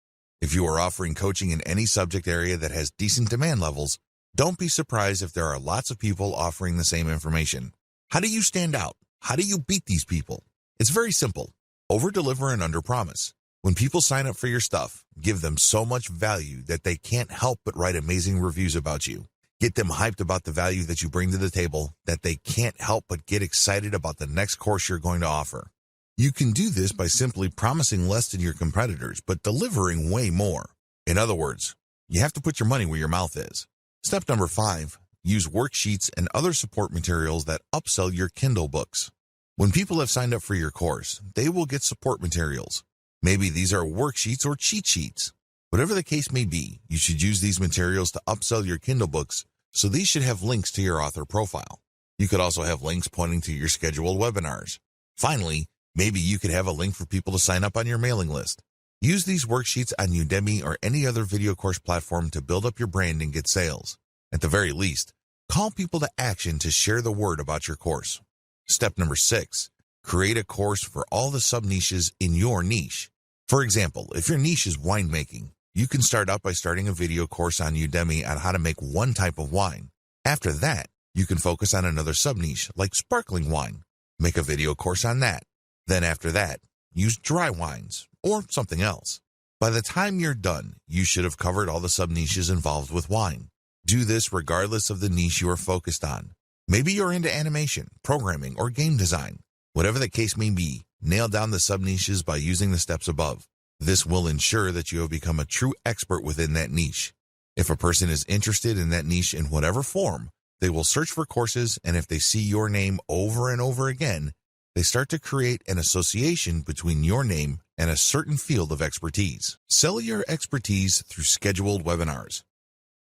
Speaker 1: If you are offering coaching in any subject area that has decent demand levels, don't be surprised if there are lots of people offering the same information. How do you stand out? How do you beat these people? It's very simple. Over-deliver and under-promise. When people sign up for your stuff, give them so much value that they can't help but write amazing reviews about you. Get them hyped about the value that you bring to the table that they can't help but get excited about the next course you're going to offer. You can do this by simply promising less than your competitors, but delivering way more. In other words, you have to put your money where your mouth is. Step number 5, use worksheets and other support materials that upsell your Kindle books. When people have signed up for your course, they will get support materials. Maybe these are worksheets or cheat sheets. Whatever the case may be, you should use these materials to upsell your Kindle books, so these should have links to your author profile. You could also have links pointing to your scheduled webinars. Finally, maybe you could have a link for people to sign up on your mailing list. Use these worksheets on Udemy or any other video course platform to build up your brand and get sales. At the very least, call people to action to share the word about your course. Step number 6, create a course for all the sub-niches in your niche. For example, if your niche is winemaking, you can start out by starting a video course on Udemy on how to make one type of wine. After that, you can focus on another sub-niche like sparkling wine. Make a video course on that. Then after that, use dry wines or something else. By the time you're done, you should have covered all the sub-niches involved with wine. Do this regardless of the niche you are focused on. Maybe you're into animation, programming, or game design. Whatever the case may be, nail down the sub-niches by using the steps above. This will ensure that you have become a true expert within that niche. If a person is interested in that niche in whatever form, they will search for courses, and if they see your name over and over again, they start to create an association between your name and a certain field of expertise. Sell your expertise through scheduled webinars.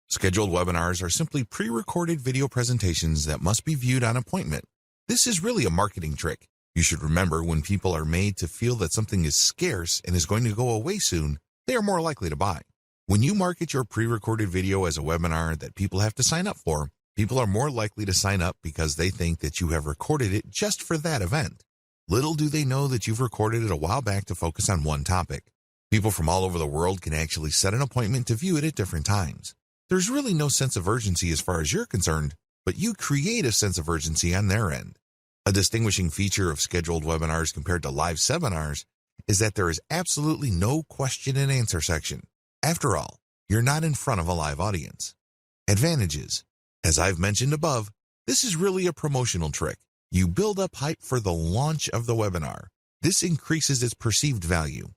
Speaker 1: Scheduled webinars are simply pre-recorded video presentations that must be viewed on appointment. This is really a marketing trick. You should remember when people are made to feel that something is scarce and is going to go away soon, they are more likely to buy. When you market your pre-recorded video as a webinar that people have to sign up for, people are more likely to sign up because they think that you have recorded it just for that event. Little do they know that you've recorded it a while back to focus on one topic. People from all over the world can actually set an appointment to view it at different times. There's really no sense of urgency as far as you're concerned, but you create a sense of urgency on their end. A distinguishing feature of scheduled webinars compared to live seminars is that there is absolutely no question and answer section. After all, you're not in front of a live audience. Advantages. As I've mentioned above, this is really a promotional trick. You build up hype for the launch of the webinar. This increases its perceived value.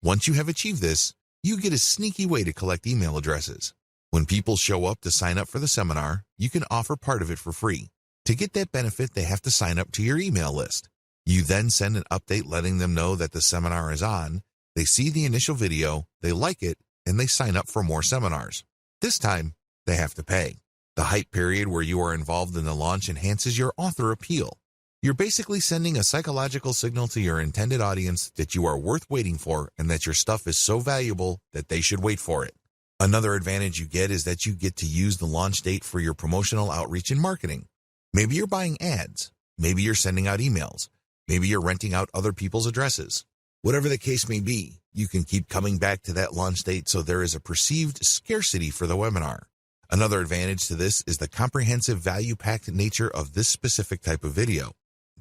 Speaker 1: Once you have achieved this, you get a sneaky way to collect email addresses. When people show up to sign up for the seminar, you can offer part of it for free. To get that benefit, they have to sign up to your email list. You then send an update letting them know that the seminar is on. They see the initial video, they like it, and they sign up for more seminars. This time, they have to pay. The hype period where you are involved in the launch enhances your author appeal. You're basically sending a psychological signal to your intended audience that you are worth waiting for and that your stuff is so valuable that they should wait for it. Another advantage you get is that you get to use the launch date for your promotional outreach and marketing. Maybe you're buying ads. Maybe you're sending out emails. Maybe you're renting out other people's addresses. Whatever the case may be, you can keep coming back to that launch date so there is a perceived scarcity for the webinar. Another advantage to this is the comprehensive value-packed nature of this specific type of video.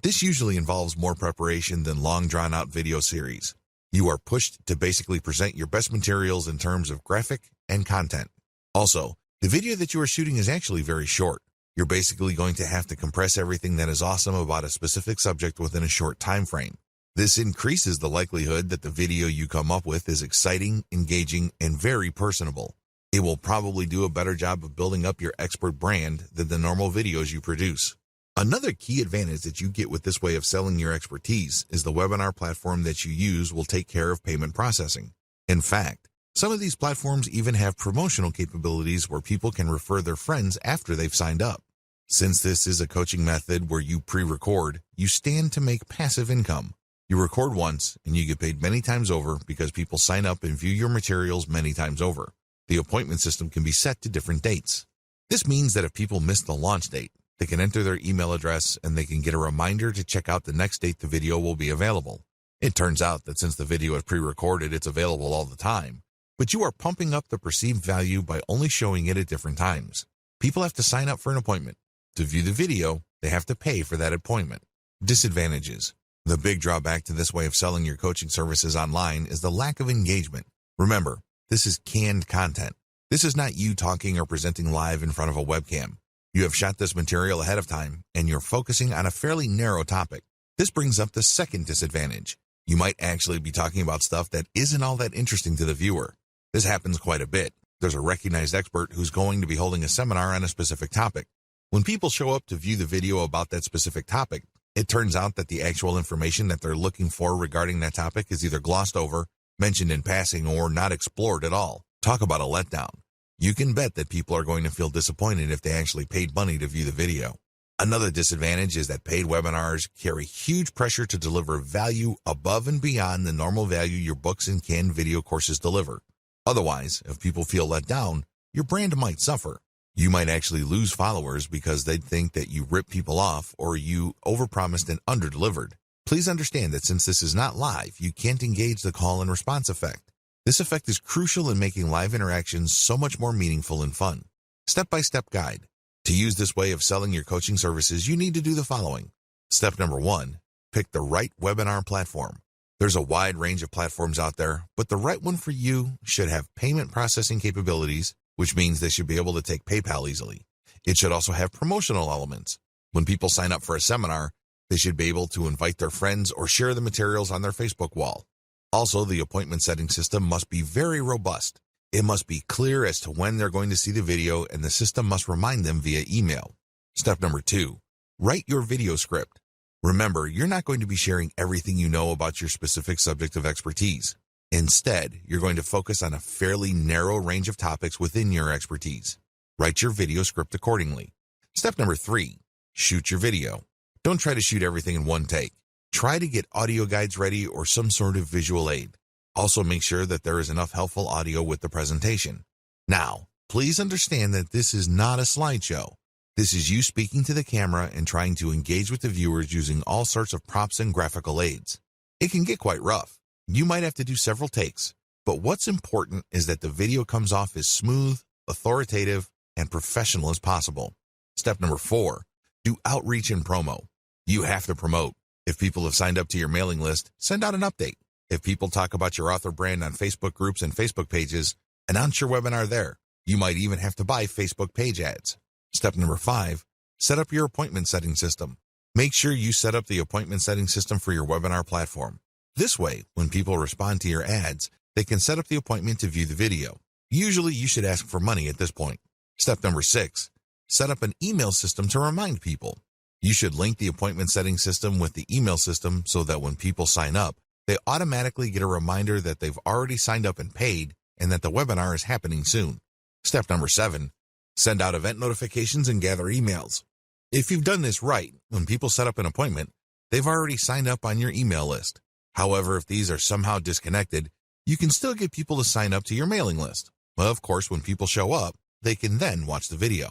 Speaker 1: This usually involves more preparation than long drawn-out video series. You are pushed to basically present your best materials in terms of graphic and content. Also, the video that you are shooting is actually very short. You're basically going to have to compress everything that is awesome about a specific subject within a short time frame. This increases the likelihood that the video you come up with is exciting, engaging, and very personable. It will probably do a better job of building up your expert brand than the normal videos you produce. Another key advantage that you get with this way of selling your expertise is the webinar platform that you use will take care of payment processing. In fact, some of these platforms even have promotional capabilities where people can refer their friends after they've signed up. Since this is a coaching method where you pre-record, you stand to make passive income. You record once and you get paid many times over because people sign up and view your materials many times over. The appointment system can be set to different dates. This means that if people miss the launch date, they can enter their email address and they can get a reminder to check out the next date the video will be available. It turns out that since the video is pre-recorded, it's available all the time. But you are pumping up the perceived value by only showing it at different times. People have to sign up for an appointment. To view the video, they have to pay for that appointment. Disadvantages. The big drawback to this way of selling your coaching services online is the lack of engagement. Remember, this is canned content. This is not you talking or presenting live in front of a webcam. You have shot this material ahead of time, and you're focusing on a fairly narrow topic. This brings up the second disadvantage. You might actually be talking about stuff that isn't all that interesting to the viewer. This happens quite a bit. There's a recognized expert who's going to be holding a seminar on a specific topic. When people show up to view the video about that specific topic, it turns out that the actual information that they're looking for regarding that topic is either glossed over, mentioned in passing, or not explored at all. Talk about a letdown. You can bet that people are going to feel disappointed if they actually paid money to view the video. Another disadvantage is that paid webinars carry huge pressure to deliver value above and beyond the normal value your books and canned video courses deliver. Otherwise, if people feel let down, your brand might suffer. You might actually lose followers because they'd think that you ripped people off or you overpromised and underdelivered. Please understand that since this is not live, you can't engage the call and response effect. This effect is crucial in making live interactions so much more meaningful and fun. Step-by-step guide. To use this way of selling your coaching services, you need to do the following. Step number 1, pick the right webinar platform. There's a wide range of platforms out there, but the right one for you should have payment processing capabilities, which means they should be able to take PayPal easily. It should also have promotional elements. When people sign up for a seminar, they should be able to invite their friends or share the materials on their Facebook wall. Also, the appointment setting system must be very robust. It must be clear as to when they're going to see the video, and the system must remind them via email. Step number 2, write your video script. Remember, you're not going to be sharing everything you know about your specific subject of expertise. Instead, you're going to focus on a fairly narrow range of topics within your expertise. Write your video script accordingly. Step number 3, shoot your video. Don't try to shoot everything in one take. Try to get audio guides ready or some sort of visual aid. Also make sure that there is enough helpful audio with the presentation. Now, please understand that this is not a slideshow. This is you speaking to the camera and trying to engage with the viewers using all sorts of props and graphical aids. It can get quite rough. You might have to do several takes, but what's important is that the video comes off as smooth, authoritative, and professional as possible. Step number 4, do outreach and promo. You have to promote. If people have signed up to your mailing list, send out an update. If people talk about your author brand on Facebook groups and Facebook pages, announce your webinar there. You might even have to buy Facebook page ads. Step number 5, set up your appointment setting system. Make sure you set up the appointment setting system for your webinar platform. This way, when people respond to your ads, they can set up the appointment to view the video. Usually, you should ask for money at this point. Step number 6, set up an email system to remind people. You should link the appointment setting system with the email system so that when people sign up, they automatically get a reminder that they've already signed up and paid and that the webinar is happening soon. Step number 7, send out event notifications and gather emails. If you've done this right, when people set up an appointment, they've already signed up on your email list. However, if these are somehow disconnected, you can still get people to sign up to your mailing list. Well, of course, when people show up, they can then watch the video.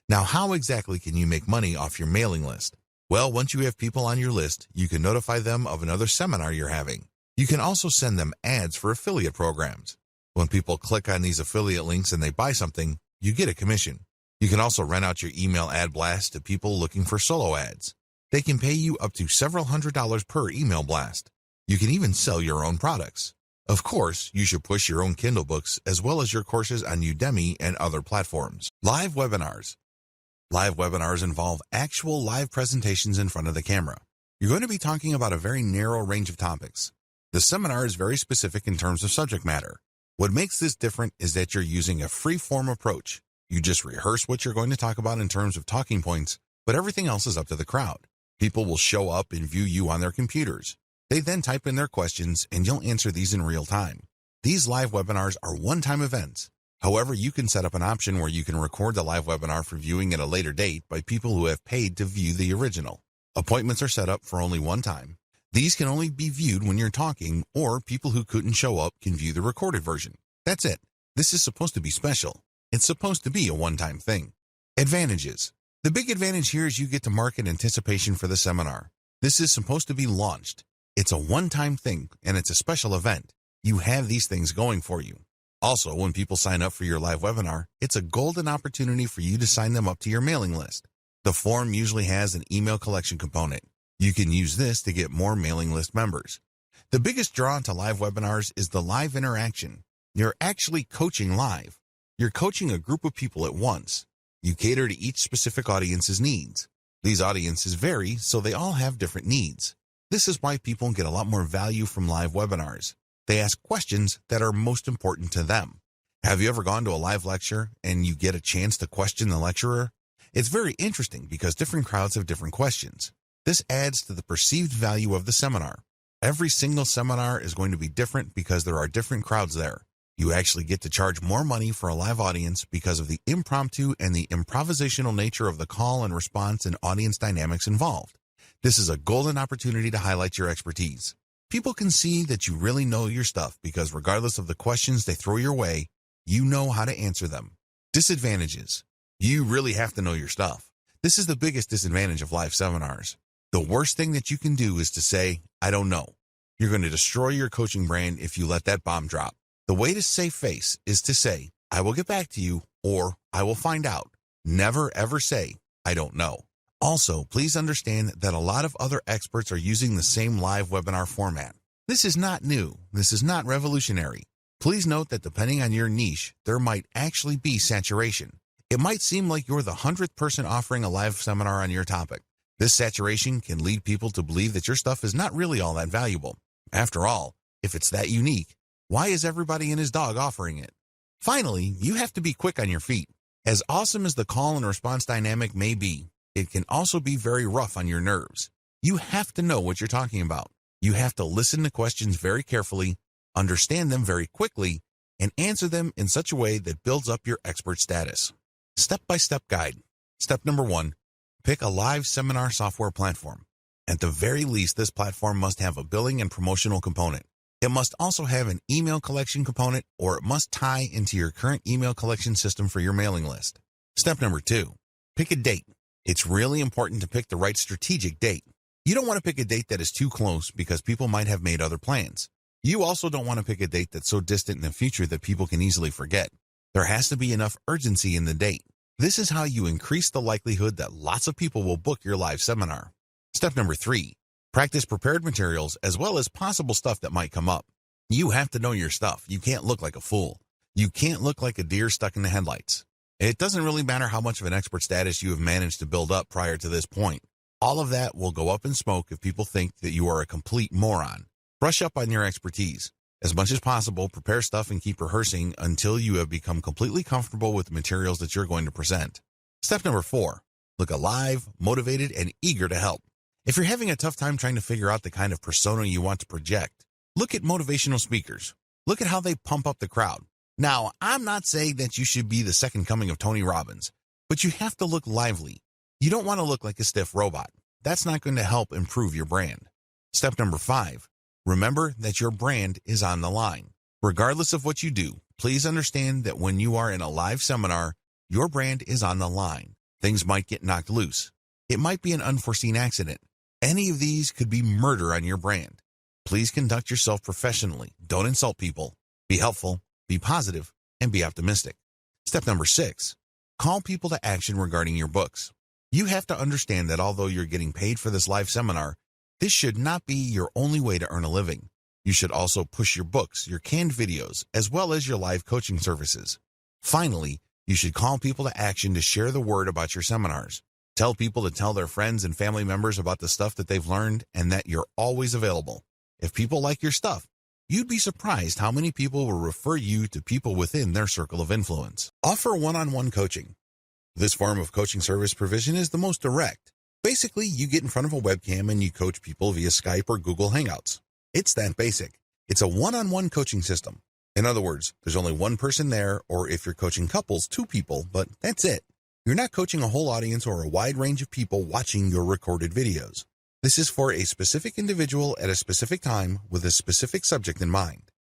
Speaker 1: Now, how exactly can you make money off your mailing list? Well, once you have people on your list, you can notify them of another seminar you're having. You can also send them ads for affiliate programs. When people click on these affiliate links and they buy something, you get a commission. You can also rent out your email ad blast to people looking for solo ads. They can pay you up to several $100s per email blast. You can even sell your own products. Of course, you should push your own Kindle books as well as your courses on Udemy and other platforms. Live webinars. Live webinars involve actual live presentations in front of the camera. You're going to be talking about a very narrow range of topics. The seminar is very specific in terms of subject matter. What makes this different is that you're using a free-form approach. You just rehearse what you're going to talk about in terms of talking points, but everything else is up to the crowd. People will show up and view you on their computers. They then type in their questions and you'll answer these in real time. These live webinars are one-time events. However, you can set up an option where you can record the live webinar for viewing at a later date by people who have paid to view the original. Appointments are set up for only one time. These can only be viewed when you're talking, or people who couldn't show up can view the recorded version. That's it. This is supposed to be special. It's supposed to be a one-time thing. Advantages. The big advantage here is you get to market anticipation for the seminar. This is supposed to be launched. It's a one-time thing, and it's a special event. You have these things going for you. Also, when people sign up for your live webinar, it's a golden opportunity for you to sign them up to your mailing list. The form usually has an email collection component. You can use this to get more mailing list members. The biggest draw to live webinars is the live interaction. You're actually coaching live. You're coaching a group of people at once. You cater to each specific audience's needs. These audiences vary, so they all have different needs. This is why people get a lot more value from live webinars. They ask questions that are most important to them. Have you ever gone to a live lecture and you get a chance to question the lecturer? It's very interesting because different crowds have different questions. This adds to the perceived value of the seminar. Every single seminar is going to be different because there are different crowds there. You actually get to charge more money for a live audience because of the impromptu and the improvisational nature of the call and response and audience dynamics involved. This is a golden opportunity to highlight your expertise. People can see that you really know your stuff because regardless of the questions they throw your way, you know how to answer them. Disadvantages. You really have to know your stuff. This is the biggest disadvantage of live seminars. The worst thing that you can do is to say, I don't know. You're going to destroy your coaching brand if you let that bomb drop. The way to save face is to say, I will get back to you, or I will find out. Never ever say, I don't know. Also, please understand that a lot of other experts are using the same live webinar format. This is not new. This is not revolutionary. Please note that depending on your niche, there might actually be saturation. It might seem like you're the 100th person offering a live seminar on your topic. This saturation can lead people to believe that your stuff is not really all that valuable. After all, if it's that unique, why is everybody and his dog offering it? Finally, you have to be quick on your feet. As awesome as the call and response dynamic may be, it can also be very rough on your nerves. You have to know what you're talking about. You have to listen to questions very carefully, understand them very quickly, and answer them in such a way that builds up your expert status. Step-by-step guide. Step number 1, pick a live seminar software platform. At the very least, this platform must have a billing and promotional component. It must also have an email collection component, or it must tie into your current email collection system for your mailing list. Step number 2, pick a date. It's really important to pick the right strategic date. You don't want to pick a date that is too close because people might have made other plans. You also don't want to pick a date that's so distant in the future that people can easily forget. There has to be enough urgency in the date. This is how you increase the likelihood that lots of people will book your live seminar. Step number 3, practice prepared materials as well as possible stuff that might come up. You have to know your stuff. You can't look like a fool. You can't look like a deer stuck in the headlights. It doesn't really matter how much of an expert status you have managed to build up prior to this point. All of that will go up in smoke if people think that you are a complete moron. Brush up on your expertise. As much as possible, prepare stuff and keep rehearsing until you have become completely comfortable with the materials that you're going to present. Step number 4, look alive, motivated, and eager to help. If you're having a tough time trying to figure out the kind of persona you want to project, look at motivational speakers. Look at how they pump up the crowd. Now, I'm not saying that you should be the second coming of Tony Robbins, but you have to look lively. You don't want to look like a stiff robot. That's not going to help improve your brand. Step number 5, remember that your brand is on the line. Regardless of what you do, please understand that when you are in a live seminar, your brand is on the line. Things might get knocked loose. It might be an unforeseen accident. Any of these could be murder on your brand. Please conduct yourself professionally. Don't insult people. Be helpful, be positive, and be optimistic. Step number 6, call people to action regarding your books. You have to understand that although you're getting paid for this live seminar, this should not be your only way to earn a living. You should also push your books, your canned videos, as well as your live coaching services. Finally, you should call people to action to share the word about your seminars. Tell people to tell their friends and family members about the stuff that they've learned and that you're always available. If people like your stuff, you'd be surprised how many people will refer you to people within their circle of influence. Offer one-on-one coaching. This form of coaching service provision is the most direct. Basically, you get in front of a webcam and you coach people via Skype or Google Hangouts. It's that basic. It's a one-on-one coaching system. In other words, there's only one person there, or if you're coaching couples, 2 people, but that's it. You're not coaching a whole audience or a wide range of people watching your recorded videos. This is for a specific individual at a specific time with a specific subject in mind.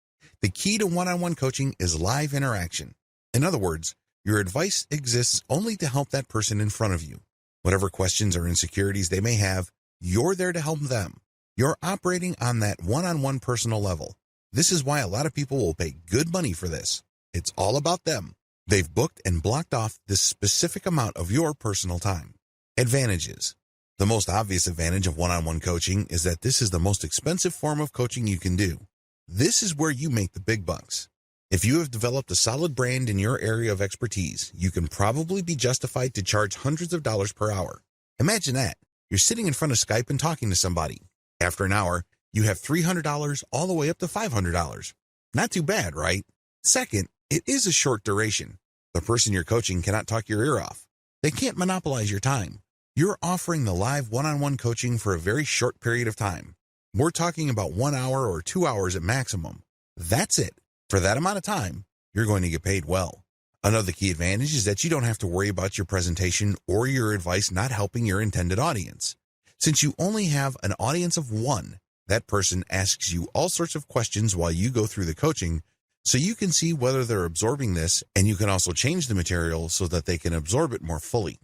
Speaker 1: The key to one-on-one coaching is live interaction. In other words, your advice exists only to help that person in front of you. Whatever questions or insecurities they may have, you're there to help them. You're operating on that one-on-one personal level. This is why a lot of people will pay good money for this. It's all about them. They've booked and blocked off this specific amount of your personal time. Advantages. The most obvious advantage of one-on-one coaching is that this is the most expensive form of coaching you can do. This is where you make the big bucks. If you have developed a solid brand in your area of expertise, you can probably be justified to charge hundreds of dollars per hour. Imagine that. You're sitting in front of Skype and talking to somebody. After an hour, you have $300 all the way up to $500. Not too bad, right? Second, it is a short duration. The person you're coaching cannot talk your ear off. They can't monopolize your time. You're offering the live one-on-one coaching for a very short period of time. We're talking about 1 hour or 2 hours at maximum. That's it. For that amount of time, you're going to get paid well. Another key advantage is that you don't have to worry about your presentation or your advice not helping your intended audience. Since you only have an audience of 1, that person asks you all sorts of questions while you go through the coaching, so you can see whether they're absorbing this, and you can also change the material so that they can absorb it more fully.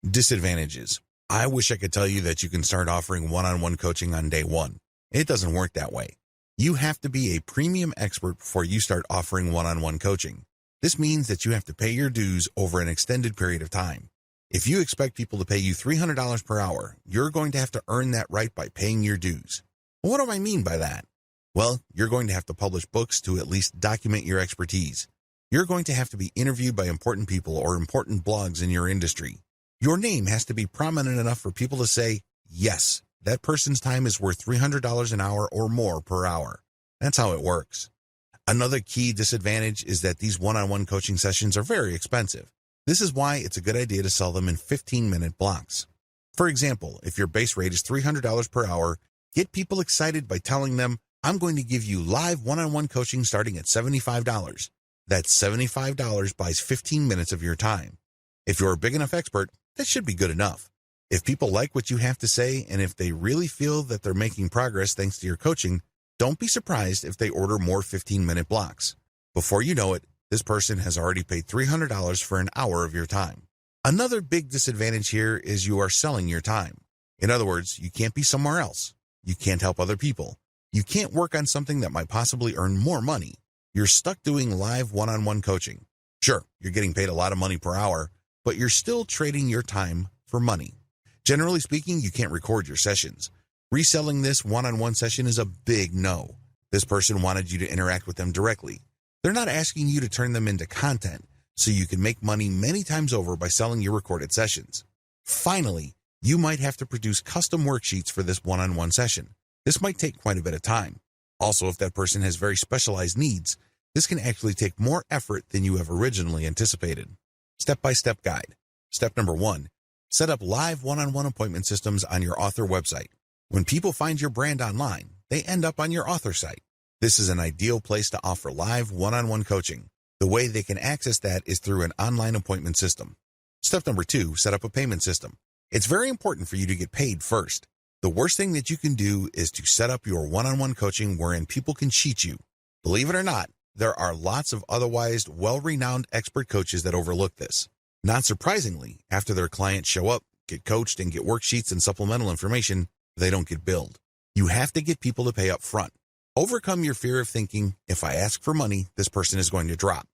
Speaker 1: Disadvantages. I wish I could tell you that you can start offering one-on-one coaching on day 1. It doesn't work that way. You have to be a premium expert before you start offering one-on-one coaching. This means that you have to pay your dues over an extended period of time. If you expect people to pay you $300 per hour, you're going to have to earn that right by paying your dues. What do I mean by that? Well, you're going to have to publish books to at least document your expertise. You're going to have to be interviewed by important people or important blogs in your industry. Your name has to be prominent enough for people to say, yes, that person's time is worth $300 an hour or more per hour. That's how it works. Another key disadvantage is that these one-on-one coaching sessions are very expensive. This is why it's a good idea to sell them in 15-minute blocks. For example, if your base rate is $300 per hour, get people excited by telling them, I'm going to give you live one-on-one coaching starting at $75. That's $75 buys 15 minutes of your time. If you're a big enough expert, that should be good enough. If people like what you have to say, and if they really feel that they're making progress thanks to your coaching, don't be surprised if they order more 15-minute blocks. Before you know it, this person has already paid $300 for an hour of your time. Another big disadvantage here is you are selling your time. In other words, you can't be somewhere else. You can't help other people. You can't work on something that might possibly earn more money. You're stuck doing live one-on-one coaching. Sure, you're getting paid a lot of money per hour, but you're still trading your time for money. Generally speaking, you can't record your sessions. Reselling this one-on-one session is a big no. This person wanted you to interact with them directly. They're not asking you to turn them into content, so you can make money many times over by selling your recorded sessions. Finally, you might have to produce custom worksheets for this one-on-one session. This might take quite a bit of time. Also, if that person has very specialized needs, this can actually take more effort than you have originally anticipated. Step-by-step guide. Step number 1. Set up live one-on-one appointment systems on your author website. When people find your brand online, they end up on your author site. This is an ideal place to offer live one-on-one coaching. The way they can access that is through an online appointment system. Step number 2, set up a payment system. It's very important for you to get paid first. The worst thing that you can do is to set up your one-on-one coaching wherein people can cheat you. Believe it or not, there are lots of otherwise well-renowned expert coaches that overlook this. Not surprisingly, after their clients show up, get coached, and get worksheets and supplemental information, they don't get billed. You have to get people to pay up front. Overcome your fear of thinking, if I ask for money, this person is going to drop.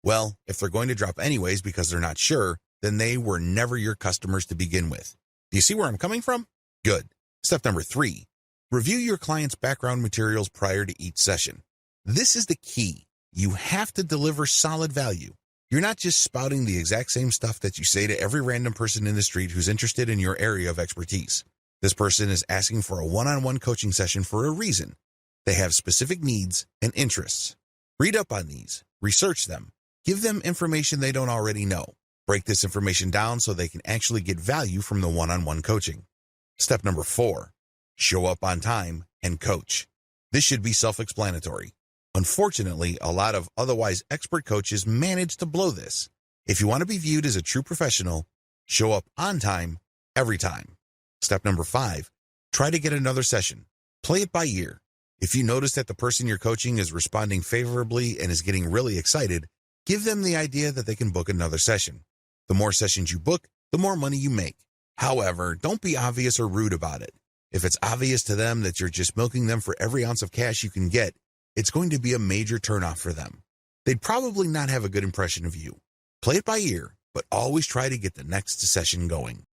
Speaker 1: Well, if they're going to drop anyways because they're not sure, then they were never your customers to begin with. Do you see where I'm coming from? Good. Step number 3, review your client's background materials prior to each session. This is the key. You have to deliver solid value. You're not just spouting the exact same stuff that you say to every random person in the street who's interested in your area of expertise. This person is asking for a one-on-one coaching session for a reason. They have specific needs and interests. Read up on these, research them, give them information they don't already know. Break this information down so they can actually get value from the one-on-one coaching. Step number 4, show up on time and coach. This should be self-explanatory. Unfortunately, a lot of otherwise expert coaches manage to blow this. If you want to be viewed as a true professional, show up on time, every time. Step number 5, try to get another session. Play it by ear. If you notice that the person you're coaching is responding favorably and is getting really excited, give them the idea that they can book another session. The more sessions you book, the more money you make. However, don't be obvious or rude about it. If it's obvious to them that you're just milking them for every ounce of cash you can get, it's going to be a major turnoff for them. They'd probably not have a good impression of you. Play it by ear, but always try to get the next session going.